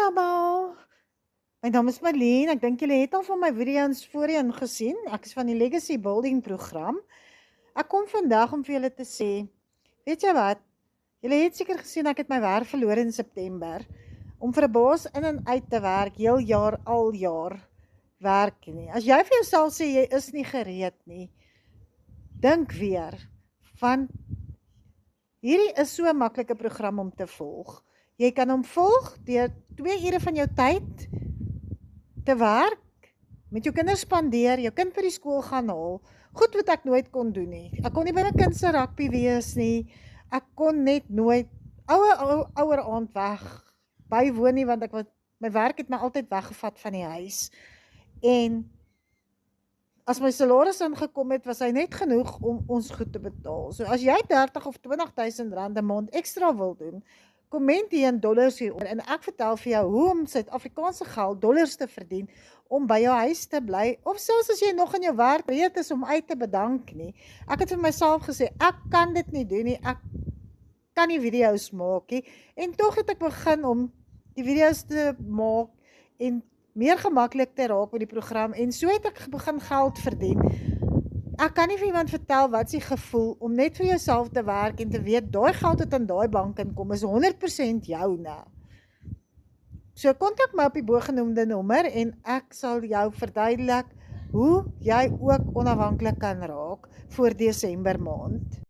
almal. My naam is Marlene. Ek dink julle het al van my video's voorheen gesien. Ek is van die Legacy Building program. Ek kom vandag om vir julle te sê, weet jy wat? Julle het seker gesien ek het my werk verloor in September om vir 'n baas in en uit te werk, heel jaar al jaar werk nie. As jy vir jouself sê jy is nie gereed nie, dink weer van hierdie is so 'n maklike program om te volg. Jy kan hom volg deur 2 ure van jou tyd te werk, met jou kinders spandeer, jou kind by die skool gaan haal, goed wat ek nooit kon doen nie. Ek kon nie by my kind se rugby wees nie, ek kon net nooit ouer aand weg bywoon nie, want my werk het my altyd weggevat van die huis. En as my salaris ingekom het, was hy net genoeg om ons goed te betaal. So as jy 30 of 20.000 rand 'n maand ekstra wil doen, komment hier in dollars hieronder en ek vertel vir jou hoe om Suid-Afrikaanse geld, dollars te verdien, om by jou huis te bly, of selfs as jy nog in jou werk bereid is om uit te bedank nie. Ek het vir myself gesê, ek kan dit nie doen nie, ek kan nie video's maak nie, en tog het ek begin om die video's te maak, en meer gemaklik te raak met die program, en so het ek begin geld verdien. Ek kan nie vir iemand vertel wat die gevoel om net vir jouself te werk en te weet, daai geld wat in daai bank inkom is 100% joune. So kontak my op die bogenoemde nommer en ek sal jou verduidelik hoe jy ook onafhanklik kan raak voor Desember maand.